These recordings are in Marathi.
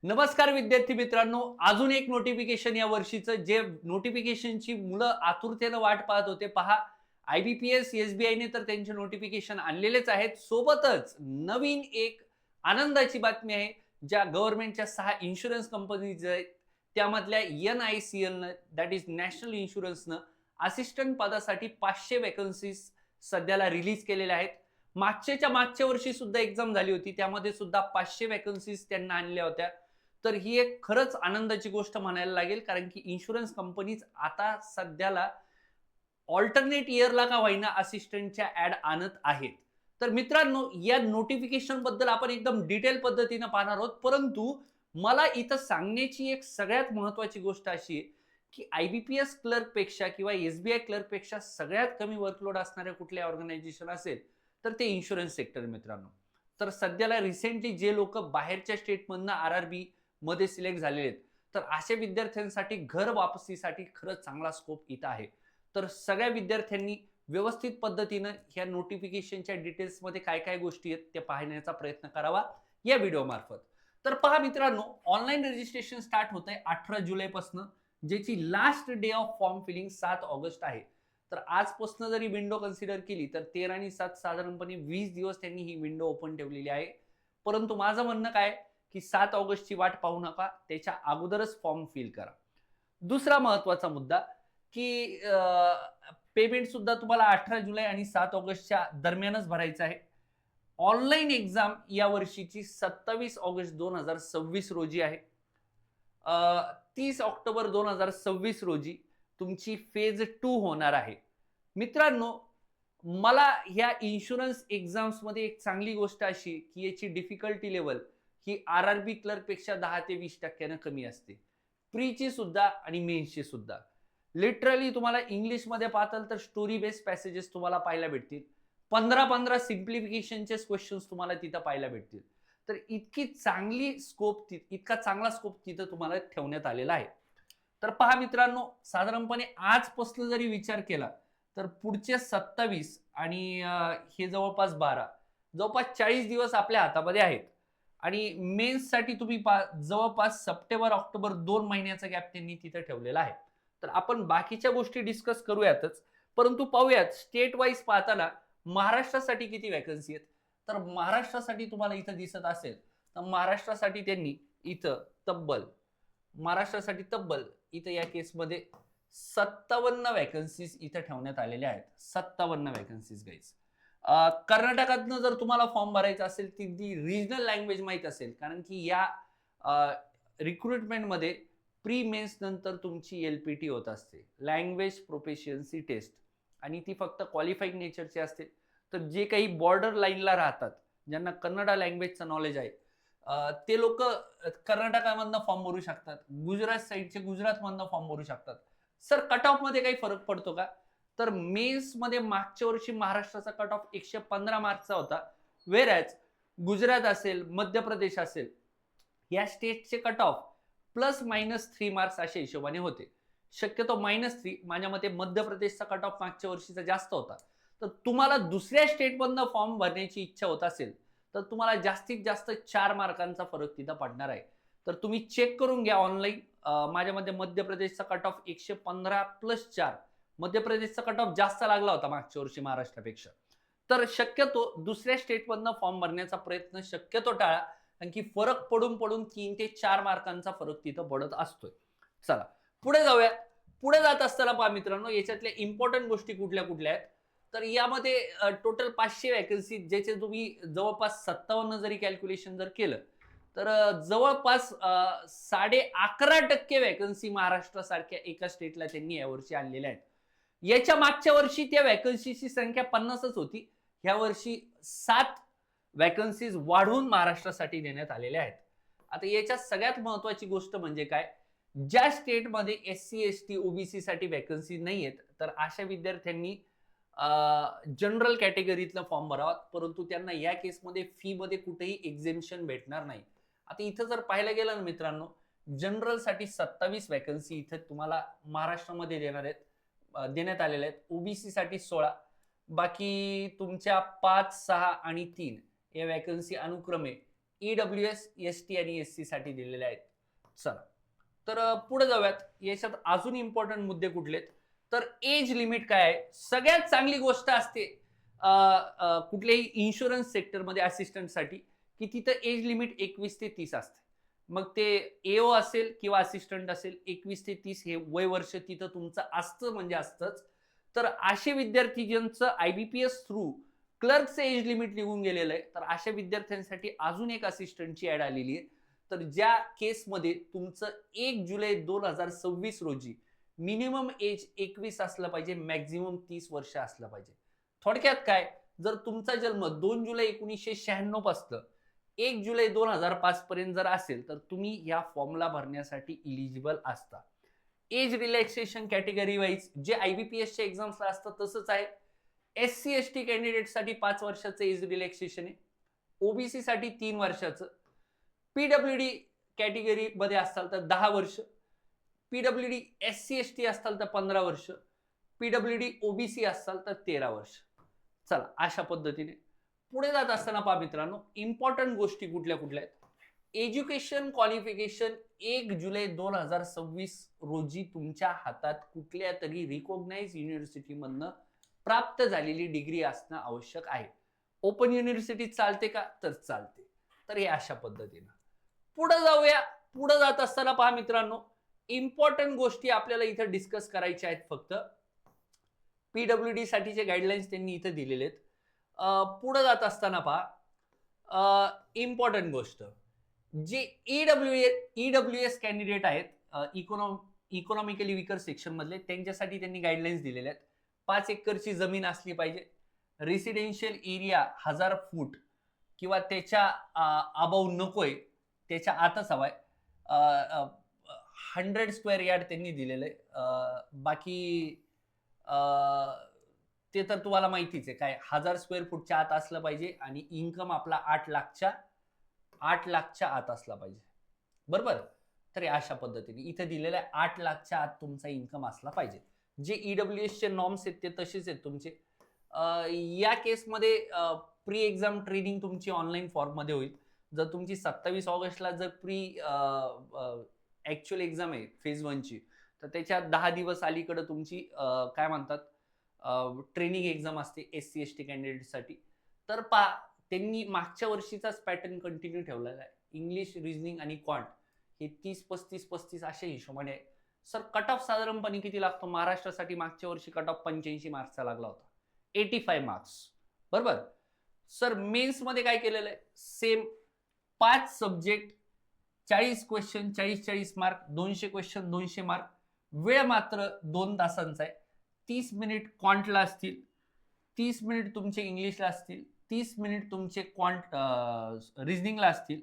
नमस्कार विद्यार्थी मित्रांनो, अजून एक नोटिफिकेशन या वर्षीचं जे नोटिफिकेशनची मुलं आतुरतेनं वाट पाहत होते. पहा, IBPS SBIने तर त्यांचे नोटिफिकेशन आणलेलेच आहेत. सोबतच नवीन एक आनंदाची बातमी आहे. ज्या गव्हर्नमेंटच्या 6 इन्शुरन्स कंपनीज आहेत त्यामधल्या NICLनं दॅट इज नॅशनल इन्शुरन्सनं असिस्टंट पदासाठी 500 वॅकन्सीज सध्याला रिलीज केलेल्या आहेत. मागच्या वर्षी सुद्धा एक्झाम झाली होती. त्यामध्ये सुद्धा 500 वॅकन्सीज त्यांना आणल्या होत्या. तर ही एक खरंच आनंदाची गोष्ट म्हणायला लागेल, कारण की इन्शुरन्स कंपनीज आता सध्याला ऑल्टरनेट इयरला का होईना असिस्टंटच्या ऍड आणत आहेत. तर मित्रांनो, या नोटिफिकेशन बद्दल आपण एकदम डिटेल पद्धतीने पाहणार आहोत. परंतु मला इथं सांगण्याची एक सगळ्यात महत्वाची गोष्ट अशी आहे की IBPS क्लर्क पेक्षा किंवा SBI क्लर्क पेक्षा सगळ्यात कमी वर्कलोड असणारे कुठले ऑर्गनायझेशन असेल तर ते इन्शुरन्स सेक्टर मित्रांनो. तर सध्याला रिसेंटली जे लोक बाहेरच्या स्टेटमधनं RRB मध्ये सिलेक्ट झालेले आहेत, तर अशा विद्यार्थ्यांसाठी घर वापसीसाठी खरंच चांगला स्कोप इथं आहे. तर सगळ्या विद्यार्थ्यांनी व्यवस्थित पद्धतीनं ह्या नोटिफिकेशनच्या डिटेल्समध्ये काय काय गोष्टी आहेत ते पाहण्याचा प्रयत्न करावा या व्हिडिओ मार्फत. तर पहा मित्रांनो, ऑनलाईन रजिस्ट्रेशन स्टार्ट होत आहे 18 जुलैपासून, ज्याची last day of form filling 7 August आहे. तर आजपासून जरी विंडो कन्सिडर केली तर 13 आणि 7 साधारणपणे 20 दिवस त्यांनी ही विंडो ओपन ठेवलेली आहे. परंतु माझं म्हणणं काय की 7 ऑगस्टची वाट पाहू नका, त्याच्या अगोदरच फॉर्म फिल करा. दुसरा महत्वाचा मुद्दा की पेमेंट सुद्धा तुम्हाला 18 जुलै आणि 7 ऑगस्टच्या दरम्यानच भरायचं आहे. ऑनलाईन एक्झाम या वर्षीची 27 ऑगस्ट 2026 रोजी आहे. 30 ऑक्टोबर 2026 रोजी तुमची फेज 2 होणार आहे. मित्रांनो, मला ह्या इन्शुरन्स एक्झाम्स मध्ये एक चांगली गोष्ट अशी की याची डिफिकल्टी लेवल ही RRB क्लर्क पेक्षा 10 ते 20% कमी असते. प्रीची सुद्धा आणि मेन्सची सुद्धा. लिटरली तुम्हाला इंग्लिशमध्ये पाहताल तर स्टोरी बेस्ड पॅसेजेस तुम्हाला पाहायला भेटतील. 15-15 सिम्प्लिफिकेशनचे क्वेश्चन्स तुम्हाला तिथं पाहायला भेटतील. तर इतका चांगला स्कोप तिथं तुम्हाला ठेवण्यात आलेला आहे. तर पहा मित्रांनो, साधारणपणे आजपासून जरी विचार केला तर पुढचे 27 आणि हे जवळपास 12, जवळपास 40 दिवस आपल्या हातामध्ये आहेत. आणि मेन्ससाठी तुम्ही जवळपास सप्टेंबर ऑक्टोबर 2 महिन्याचा गॅप त्यांनी तिथे ठेवलेला आहे. तर आपण बाकीच्या गोष्टी डिस्कस करूयातच, परंतु पाहूयात स्टेट वाईज पाहताना महाराष्ट्रासाठी किती वॅकन्सी आहेत. तर महाराष्ट्रासाठी तुम्हाला इथं दिसत असेल तर इथं तब्बल महाराष्ट्रासाठी इथं या केसमध्ये 57 वॅकन्सीज इथं ठेवण्यात आलेल्या आहेत. 57 वॅकन्सीज गाईज. कर्नाटकातनं जर तुम्हाला फॉर्म भरायचा असेल ती रिजनल लँग्वेज माहित असेल, कारण की या रिक्रुटमेंटमध्ये प्री मेन्स नंतर तुमची LPT होत असते, लँग्वेज प्रोफिशियन्सी टेस्ट, आणि ती फक्त क्वालिफाईड नेचरची असते. तर जे काही बॉर्डर लाईनला राहतात, ज्यांना कन्नडा लँग्वेजचं नॉलेज आहे, ते लोक कर्नाटकामधनं फॉर्म भरू शकतात. गुजरात साईडचे गुजरातमधनं फॉर्म भरू शकतात. सर, कट ऑफ मध्ये काही फरक पडतो का? तर मेन्स मध्ये मागच्या वर्षी महाराष्ट्राचा कट ऑफ 115 मार्कचा होता, वेरॅज गुजरात असेल, मध्य प्रदेश असेल, या स्टेटचे कट ऑफ +- 3 मार्क्स अशा हिशोबाने होते. शक्यतो -3, माझ्या मते मध्य प्रदेशचा कट ऑफ मागच्या वर्षीचा जास्त होता. तर तुम्हाला दुसऱ्या स्टेटमधनं फॉर्म भरण्याची इच्छा होत असेल तर तुम्हाला जास्तीत जास्त 4 मार्कांचा फरक तिथं पडणार आहे. तर तुम्ही चेक करून घ्या ऑनलाईन. माझ्या मते मध्य प्रदेशचा कट ऑफ 115 + 4, मध्य प्रदेशचा कट ऑफ जास्त लागला होता मागच्या वर्षी महाराष्ट्रापेक्षा. तर शक्यतो दुसऱ्या स्टेटमधनं फॉर्म भरण्याचा प्रयत्न शक्यतो टाळा, कारण की फरक पडून 3 ते 4 मार्कांचा फरक तिथं पडत असतोय. चला पुढे जाऊया. पुढे जात असताना पहा मित्रांनो, याच्यातल्या इम्पॉर्टंट गोष्टी कुठल्या कुठल्या आहेत. तर यामध्ये टोटल 500 वॅकन्सी, ज्याचे तुम्ही जवळपास 57 जरी कॅल्क्युलेशन जर केलं तर जवळपास 11.5% वॅकन्सी महाराष्ट्रासारख्या एका स्टेटला त्यांनी यावर्षी आणलेल्या आहेत. याच्या मागच्या वर्षी त्या वॅकन्सीची संख्या 50च होती. ह्या वर्षी 7 वॅकन्सीज वाढवून महाराष्ट्रासाठी देण्यात आलेल्या आहेत. आता याच्यात सगळ्यात महत्वाची गोष्ट म्हणजे काय, ज्या स्टेटमध्ये SC ST OBC साठी वॅकन्सी नाही आहेत तर अशा विद्यार्थ्यांनी जनरल कॅटेगरीतला फॉर्म भरावा, परंतु त्यांना या केसमध्ये फी मध्ये कुठेही एक्झेम्पशन भेटणार नाही. आता इथं जर पाहायला गेलं ना मित्रांनो, जनरल साठी 27 वॅकन्सी इथं तुम्हाला महाराष्ट्रामध्ये देण्यात आलेल्या आहेत. OBC साठी 16, बाकी तुमच्या 5, 6 आणि 3 या वॅकन्सी अनुक्रमे EWS, ST आणि SC साठी दिलेले आहेत. चला तर पुढे जाऊयात. याच्यात अजून इम्पॉर्टंट मुद्दे कुठले तर एज लिमिट काय आहे. सगळ्यात चांगली गोष्ट असते कुठल्याही इन्शुरन्स सेक्टरमध्ये असिस्टंटसाठी की तिथं एज लिमिट 21 ते 30 असते. मग ते एओ असेल किंवा असिस्टंट असेल, 21 ते 30 हे वय वर्ष तिथं तुमचं असतं म्हणजे असतंच. तर असे विद्यार्थी ज्यांचं IBPS थ्रू क्लर्कचं एज लिमिट निघून गेलेलं आहे, तर अशा विद्यार्थ्यांसाठी अजून एक असिस्टंटची ऍड आलेली आहे. तर ज्या केसमध्ये तुमचं 1 जुलै 2026 रोजी मिनिमम एज 21 असलं पाहिजे, मॅक्झिमम 30 वर्ष असलं पाहिजे. थोडक्यात काय, जर तुमचा जन्म 2 जुलै 1996 पासून 1 जुलै 2005 पर्यंत जर असेल तर तुम्ही या फॉर्मला भरण्यासाठी इलिजिबल असता. एज रिलॅक्सेशन कॅटेगरी वाईज जे IBPSच्या एक्झाम्सला असतं तसंच आहे. SC ST कॅन्डिडेटसाठी 5 वर्षाचं एज रिलॅक्सेशन आहे. OBC साठी 3 वर्षाचं. PWD कॅटेगरीमध्ये असाल तर 10 वर्ष. PWD SC ST असाल तर 15 वर्ष. PWD OBC असाल तर 13 वर्ष. चला अशा पद्धतीने पुढे जात असताना पहा मित्रांनो, इम्पॉर्टंट गोष्टी कुठल्या कुठल्या आहेत. एज्युकेशन क्वालिफिकेशन 1 जुलै 2026 रोजी तुमच्या हातात कुठल्या तरी रिकॉग्नाइज युनिव्हर्सिटीमधनं प्राप्त झालेली डिग्री असणं आवश्यक आहे. ओपन युनिव्हर्सिटी चालते का तर चालते. तर हे अशा पद्धतीनं पुढे जाऊया. पुढे जात असताना पहा मित्रांनो, इम्पॉर्टंट गोष्टी आपल्याला इथं डिस्कस करायच्या आहेत. फक्त PWD साठीचे गाईडलाईन्स त्यांनी इथं दिलेले आहेत. पुढे जात असताना पहा इम्पॉर्टंट गोष्ट, जे EWS कॅन्डिडेट आहेत इकॉनॉमिकली विकर सेक्शन मधले, त्यांच्यासाठी त्यांनी गाईडलाईन्स दिलेले आहेत. 5 एकरची जमीन असली पाहिजे. रेसिडेन्शियल एरिया 1000 फूट किंवा त्याच्या अबाव नकोय, त्याच्या आतच हवाय. 100 स्क्वेअर यार्ड त्यांनी दिलेलं आहे. बाकी ते तर तुम्हाला माहितीच आहे काय, 1000 स्क्वेअर फूटच्या आत असलं पाहिजे आणि इन्कम आपला 8 लाखच्या आत असला पाहिजे. बरोबर. तर अशा पद्धतीने इथे दिलेलं आहे 8 लाखच्या आत तुमचा इन्कम असला पाहिजे. जे EWS चे नॉर्म्स आहेत ते तसेच आहेत तुमचे. या केसमध्ये प्री एक्झाम ट्रेनिंग तुमची ऑनलाईन फॉर्म मध्ये होईल. जर तुमची 27 ऑगस्टला जर प्री ऍक्च्युअल एक्झाम आहे फेज 1 ची, तर त्याच्या 10 दिवस अलीकडे तुमची काय म्हणतात ट्रेनिंग एक्झाम असते SC ST कॅन्डिडेटसाठी. तर पहा त्यांनी मागच्या वर्षीचाच पॅटर्न कंटिन्यू ठेवलेला आहे. इंग्लिश, रिझनिंग आणि क्वांट हे 30-35-35 अशा हिशोबाने आहे. सर कट ऑफ साधारणपणे किती लागतो महाराष्ट्रासाठी? मागच्या वर्षी कट ऑफ 85 मार्क्सचा लागला होता, 85 मार्क्स. बरोबर. सर मेन्स मध्ये काय केलेलं आहे? Same 5 subject 40 question 40 mark, 200 question 200 mark. वेळ मात्र 2 तासांचा आहे. 30 मिनिट क्वांटला असतील, 30 मिनिट तुमचे इंग्लिशला असतील, 30 मिनिट तुमचे क्वांट रिझनिंगला असतील.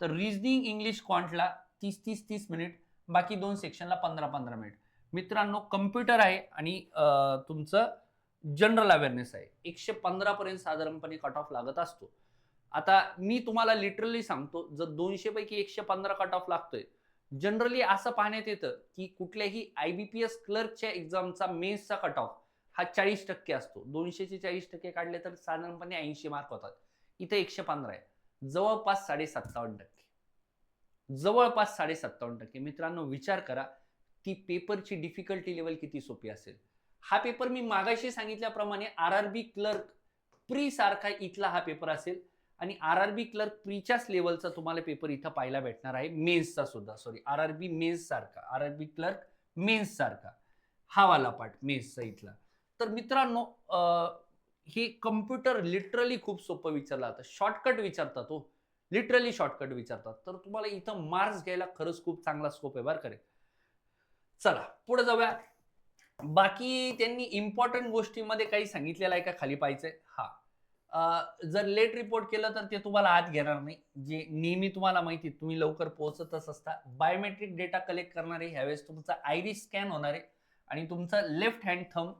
तर रिझनिंग इंग्लिश क्वांटला 30 मिनिट, बाकी 2 सेक्शनला 15 मिनिट. मित्रांनो कम्प्युटर आहे आणि तुमचं जनरल अवेअरनेस आहे. 115 पर्यंत साधारणपणे कट ऑफ लागत असतो. आता मी तुम्हाला लिटरली सांगतो, जर 200 पैकी 115 कट ऑफ लागतोय, जनरली असं पाहण्यात येतं की कुठल्याही IBPS क्लर्कच्या एक्झामचा मेन्सचा कट ऑफ हा 40% असतो. 200 चे 40% काढले तर साधारणपणे 80 मार्क होतात. इथे 115 आहे, जवळपास 57.5%. जवळपास 57.5%. मित्रांनो विचार करा ती पेपरची डिफिकल्टी लेवल किती सोपी असेल. हा पेपर मी मागाशी सांगितल्याप्रमाणे RRB क्लर्क प्री सारखा इथला हा पेपर असेल आणि RRB क्लर्क प्रीच्याच लेवलचा तुम्हाला पेपर इथं पाहायला भेटणार आहे. मेन्सचा सुद्धा, सॉरी RRB मेन्स सारखा, RRB क्लर्क मेन्स सारखा हा वाला पार्ट मेन्सचा इथला. तर मित्रांनो हे कम्प्युटर लिटरली खूप सोपं विचारलं जातं, शॉर्टकट विचारतात. हो लिटरली शॉर्टकट विचारतात. तर तुम्हाला इथं मार्क्स घ्यायला खरंच खूप चांगला स्कोप आहे बरं का रे. चला पुढे जाऊया. बाकी त्यांनी इम्पॉर्टंट गोष्टींमध्ये काही सांगितलेलं आहे का खाली पाहायचंय? जर लेट रिपोर्ट केलं तर ते तुम्हाला आत घेणार नाही. जे नेहमी तुम्हाला माहिती तुम्ही लवकर पोहोचतच असता. बायोमेट्रिक डेटा कलेक्ट करणारे ह्यावेळेस तुमचा आयरिस स्कॅन होणार आहे आणि तुमचा लेफ्ट हँड थंब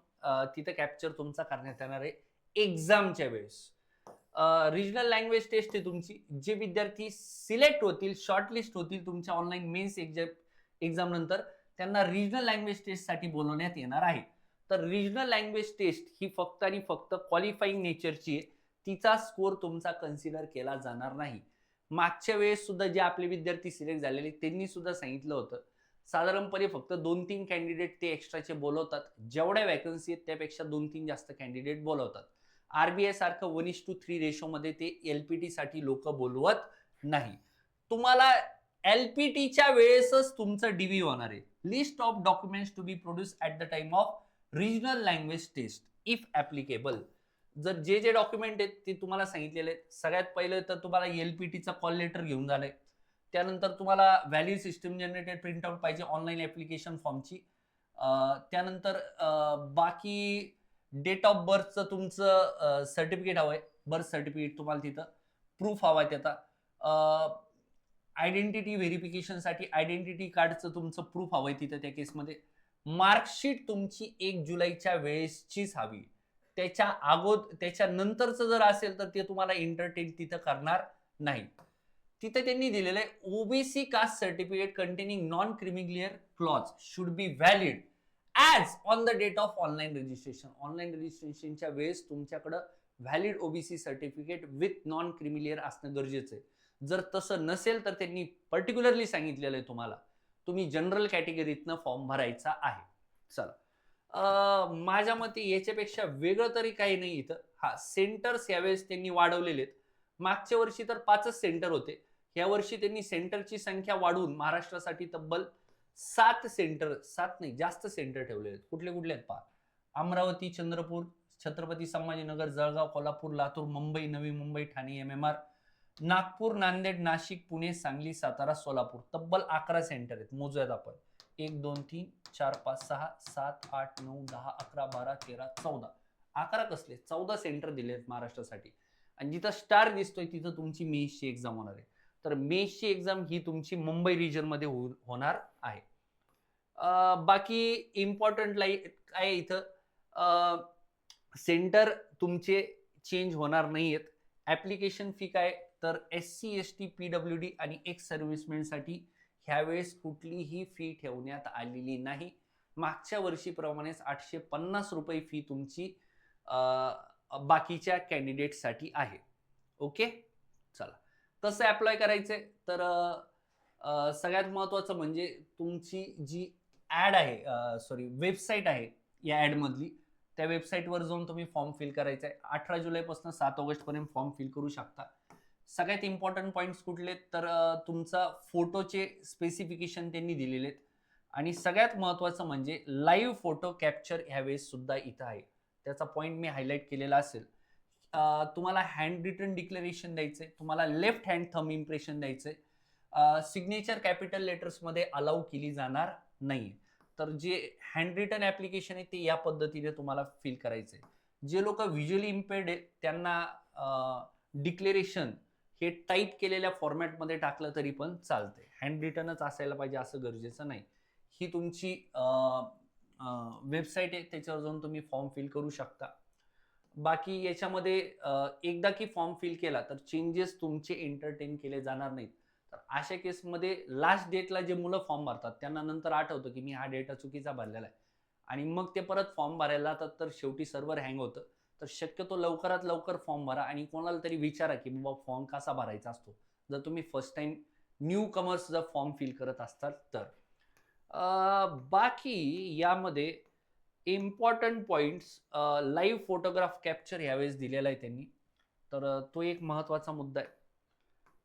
तिथे कॅप्चर तुमचा करण्यात येणार आहे एक्झामच्या वेळेस. रिजनल लँग्वेज टेस्ट आहे तुमची. जे विद्यार्थी सिलेक्ट होतील, शॉर्टलिस्ट होतील तुमच्या ऑनलाईन मेन्स एक्झाम नंतर, त्यांना रिजनल लँग्वेज टेस्ट साठी बोलवण्यात येणार आहे. तर रिजनल लँग्वेज टेस्ट ही फक्त आणि फक्त क्वालिफाईंग नेचरची आहे. तिचा स्कोर तुमचा कन्सिडर केला जाणार नाही. मागच्या वेळेस सुद्धा जे आपले विद्यार्थी सिलेक्ट झालेले त्यांनी सुद्धा सांगितलं होतं साधारणपणे फक्त 2-3 कॅन्डिडेट ते एक्स्ट्राचे बोलवतात, जेवढ्या वॅकन्सी आहेत त्यापेक्षा 2-3 जास्त कॅन्डिडेट बोलवतात. आरबीआय सारखं 1:3 रेशोमध्ये ते एलपीटी साठी लोक बोलवत नाही. तुम्हाला एलपीटीच्या वेळेसच तुमचं डीबी होणार आहे. List of documents to be produce at the time of regional language test if applicable. जर जे डॉक्युमेंट आहेत ते तुम्हाला सांगितलेले आहेत. सगळ्यात पहिलं तर तुम्हाला एलपीटीचा कॉल लेटर घेऊन झालंय. त्यानंतर तुम्हाला व्हॅलिड सिस्टम जनरेटेड प्रिंटआउट पाहिजे ऑनलाईन ऍप्लिकेशन फॉर्मची. त्यानंतर बाकी डेट ऑफ बर्थचं तुमचं सर्टिफिकेट हवंय, बर्थ सर्टिफिकेट तुम्हाला तिथं प्रूफ हवाय त्याचा. आयडेंटिटी व्हेरिफिकेशनसाठी आयडेंटिटी कार्डचं तुमचं प्रूफ हवंय तिथं त्या केसमध्ये. मार्कशीट तुमची 1 जुलैच्या वेळेसचीच हवी. त्याच्या नंतरचं जर असेल तर ते तुम्हाला एंटरटेन तिथं करणार नाही. तिथे त्यांनी दिलेलं आहे OBC caste certificate containing non creamy layer clause should be valid as on the date of online registration. Online रजिस्ट्रेशनच्या वेळेस तुमच्याकडं valid OBC certificate with non creamy layer असणं गरजेचं आहे. जर तसं नसेल तर त्यांनी पर्टिक्युलरली सांगितलेलं आहे तुम्हाला तुम्ही जनरल कॅटेगरीतनं फॉर्म भरायचा आहे. चला, माझ्या मते याच्यापेक्षा वेगळं तरी काही नाही इथं. हा, सेंटर्स यावेळेस त्यांनी वाढवलेले आहेत. मागच्या वर्षी तर 5च सेंटर होते. या वर्षी त्यांनी सेंटरची संख्या वाढवून महाराष्ट्रासाठी तब्बल 7 सेंटर, 7 नाही जास्त सेंटर ठेवले आहेत. कुठले कुठले आहेत पहा. अमरावती, चंद्रपूर, छत्रपती संभाजीनगर, जळगाव, कोल्हापूर, लातूर, मुंबई, नवी मुंबई, ठाणे, MMR, नागपूर, नांदेड, नाशिक, पुणे, सांगली, सातारा, सोलापूर. तब्बल 11 सेंटर आहेत. मोजूयात आपण. 1 2 3 4 5 6 7 8 9 10 11 12 13 14. 11 कसले 14 सेंटर दिले आहेत महाराष्ट्रासाठी. आणि जिथं स्टार दिसतोय तिथं तुमची मेन्सची एक्झाम होणार आहे. तर मेन्सची एक्झाम ही तुमची मुंबई रिजन मध्ये होणार आहे. बाकी इम्पॉर्टंट काय इथं सेंटर तुमचे चेंज होणार नाहीयेत. ऍप्लिकेशन फी काय तर SC ST PWD आणि एक्स सर्व्हिसमेनसाठी ह्यावेळेस कुठलीही फी ठेवण्यात आलेली नाही. मागच्या वर्षीप्रमाणेच 850 रुपये फी तुमची बाकीच्या कॅन्डिडेटसाठी आहे. ओके, चला. कसं अप्लाय करायचंय तर सगळ्यात महत्वाचं म्हणजे तुमची जी ऍड आहे, वेबसाईट आहे या ऍड मधली, त्या वेबसाईटवर जाऊन तुम्ही फॉर्म फिल करायचा आहे. 18 जुलैपासून 7 ऑगस्ट पर्यंत फॉर्म फिल करू शकता. सगळ्यात इम्पॉर्टंट पॉइंट्स कुठले तर तुमचा फोटोचे स्पेसिफिकेशन त्यांनी दिलेले आहेत. आणि सगळ्यात महत्वाचं म्हणजे लाईव्ह फोटो कॅप्चर ह्यावेळेस सुद्धा इथं आहे. त्याचा पॉइंट मी हायलाइट केलेला असेल. तुम्हाला हँड रिटन डिक्लेरेशन द्यायचंय, तुम्हाला लेफ्ट हँड थंब इम्प्रेशन द्यायचंय. सिग्नेचर कॅपिटल लेटर्स मध्ये अलाउ केली जाणार नाही. तर जे हँड रिटन ऍप्लिकेशन आहे ते या पद्धतीने तुम्हाला फिल करायचंय. जे लोक व्हिज्युअली इम्पेअर्ड आहेत त्यांना डिक्लेरेशन हे टाईप केलेल्या फॉर्मॅटमध्ये टाकलं तरी पण चालतंय. हँड रिटनच असायला पाहिजे असं गरजेचं नाही. ही तुमची वेबसाईट आहे, त्याच्यावर जाऊन तुम्ही फॉर्म फिल करू शकता. बाकी याच्यामध्ये एकदा की फॉर्म फिल केला तर चेंजेस तुमचे एंटरटेन केले जाणार नाहीत. तर अशा केसमध्ये लास्ट डेटला जे मुलं फॉर्म भरतात त्यांना नंतर आठवतं की मी हा डेटा चुकीचा भरलेला आहे आणि मग ते परत फॉर्म भरायला जातात तर शेवटी सर्व्हर हँग होतं. तर शक्यतो लवकरात लवकर फॉर्म भरा आणि कोणाला तरी विचारा की बाबा फॉर्म कसा भरायचा असतो, जर तुम्ही फर्स्ट टाइम न्यू कमर्स जर फॉर्म फिल करत असताल तर. बाकी यामध्ये important points live photograph capture यावेळेस दिलेला आहे त्यांनी, तर तो एक महत्वाचा मुद्दा आहे.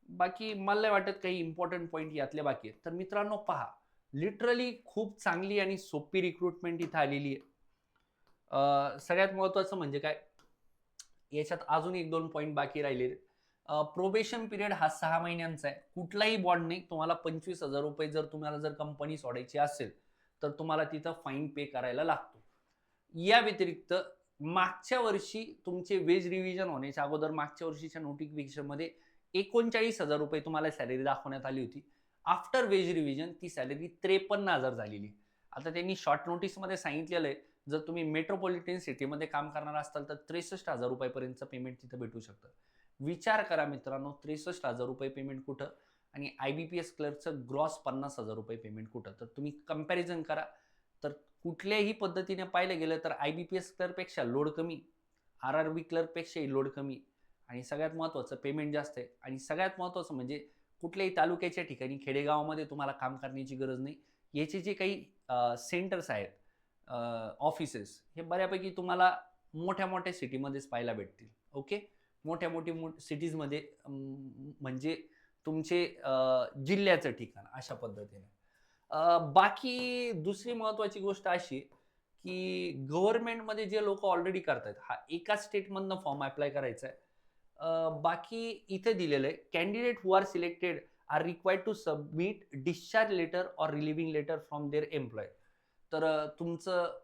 बाकी मला नाही वाटत काही इम्पॉर्टंट पॉइंट यातले बाकी आहेत. तर मित्रांनो पहा, लिटरली खूप चांगली आणि सोपी रिक्रुटमेंट इथं आलेली आहे. सगळ्यात महत्वाचं म्हणजे काय, याच्यात अजून 1-2 पॉइंट बाकी राहिलेले. प्रोबेशन पिरियड हा 6 महिन्यांचा आहे. कुठलाही बॉन्ड नाही. तुम्हाला 25,000 रुपये जर कंपनी सोडायची असेल तर तुम्हाला तिथं फाईन पे करायला लागतो. या व्यतिरिक्त मागच्या वर्षी तुमचे वेज रिव्हिजन होण्याच्या अगोदर मागच्या वर्षीच्या नोटिफिकेशन मध्ये 39,000 रुपये तुम्हाला सॅलरी दाखवण्यात आली होती. आफ्टर वेज रिव्हिजन ती सॅलरी 53,000 झालेली. आता त्यांनी शॉर्ट नोटीस मध्ये सांगितलेलं आहे जर तुम्ही मेट्रोपॉलिटन सिटीमध्ये काम करणार असाल तर 63,000 रुपयापर्यंतचं पेमेंट तिथं भेटू शकतं. विचार करा मित्रांनो, 63,000 रुपये पेमेंट कुठं आणि IBPS क्लर्कचं ग्रॉस 50,000 रुपये पेमेंट कुठं. तर तुम्ही कंपॅरिझन करा. तर कुठल्याही पद्धतीने पाहिलं गेलं तर IBPS क्लर्कपेक्षा लोड कमी, RRB क्लर्कपेक्षाही लोड कमी आणि सगळ्यात महत्त्वाचं पेमेंट जास्त आहे. आणि सगळ्यात महत्त्वाचं म्हणजे कुठल्याही तालुक्याच्या ठिकाणी खेडेगावामध्ये तुम्हाला काम करण्याची गरज नाही. याचे जे काही सेंटर्स आहेत, ऑफिसेस, हे बऱ्यापैकी तुम्हाला मोठ्या-मोठ्या सिटीमध्येच पाहायला भेटतील. ओके. मोठ्या-मोठी सिटीजमध्ये म्हणजे तुमचे जिल्ह्याचं ठिकाण अशा पद्धतीने. बाकी दुसरी महत्त्वाची गोष्ट अशी, की गव्हर्नमेंटमध्ये जे लोकं ऑलरेडी करतायत, हा एका स्टेटमधनं फॉर्म अप्लाय करायचा आहे. बाकी इथे दिलेलं आहे, candidate who are selected are required to submit discharge letter or relieving letter from their employ. तर तुमचं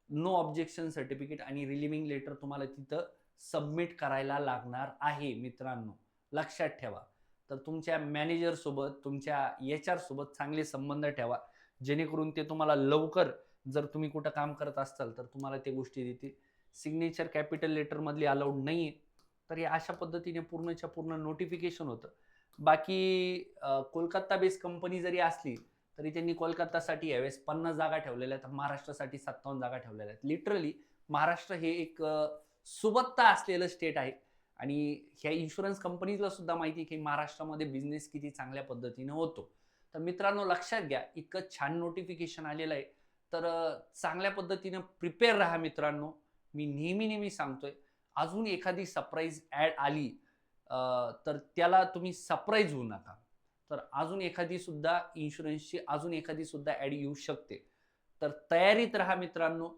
नो ऑब्जेक्शन सर्टिफिकेट आणि रिलिव्हिंग लेटर तुम्हाला तिथं सबमिट करायला लागणार आहे मित्रांनो, लक्षात ठेवा. तर तुमच्या मॅनेजरसोबत, तुमच्या HR सोबत चांगले संबंध ठेवा, जेणेकरून ते तुम्हाला लवकर, जर तुम्ही कुठं काम करत असाल तर तुम्हाला त्या गोष्टी देतील. सिग्नेचर कॅपिटल लेटरमधली अलाउड नाही आहे. तर हे अशा पद्धतीने पूर्णच्या पूर्ण नोटिफिकेशन होतं. बाकी कोलकाता बेस्ड कंपनी जरी असली तरी त्यांनी कोलकातासाठी यावेळेस 50 जागा ठेवलेल्या आहेत, महाराष्ट्रासाठी 57 जागा ठेवलेल्या आहेत. लिटरली महाराष्ट्र हे एक सुबत्ता असलेलं स्टेट आहे आणि ह्या इन्शुरन्स कंपनीजला सुद्धा माहिती आहे की महाराष्ट्रामध्ये बिझनेस किती चांगल्या पद्धतीने होतो. तर मित्रांनो लक्षात घ्या, इतकं छान नोटिफिकेशन आलेलं आहे. तर चांगल्या पद्धतीने प्रिपेअर राहा मित्रांनो. मी नेहमी सांगतोय, अजून एखादी सरप्राईज ॲड आली तर त्याला तुम्ही सरप्राईज होऊ नका. तर अजून एखादी सुद्धा इन्शुरन्सची अजून एखादी सुद्धा ॲड येऊ शकते. तर तयारीत राहा मित्रांनो.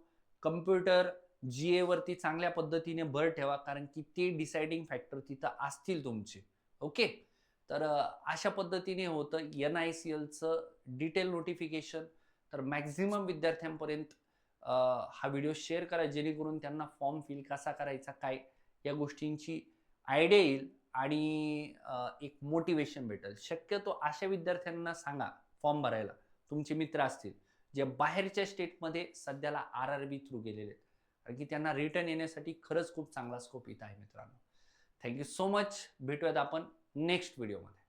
कम्प्युटर, GA वरती चांगल्या पद्धतीने भर ठेवा, कारण की ते डिसाइडिंग फॅक्टर तिथं असतील तुमचे. ओके. तर अशा पद्धतीने होतं NICLचं डिटेल नोटिफिकेशन. तर मॅक्झिमम विद्यार्थ्यांपर्यंत हा व्हिडिओ शेअर करा, जेणेकरून त्यांना फॉर्म फिल कसा करायचा, काय या गोष्टींची आयडिया येईल आणि एक मोटिवेशन भेटेल. शक्यतो अशा विद्यार्थ्यांना सांगा फॉर्म भरायला, तुमचे मित्र असतील जे बाहेरच्या स्टेटमध्ये सध्याला RRB थ्रू गेलेले आहेत, कारण की त्यांना रिटर्न येण्यासाठी खरंच खूप चांगला स्कोप इथं आहे मित्रांनो. Thank you so much. भेटूयात आपण नेक्स्ट व्हिडिओमध्ये.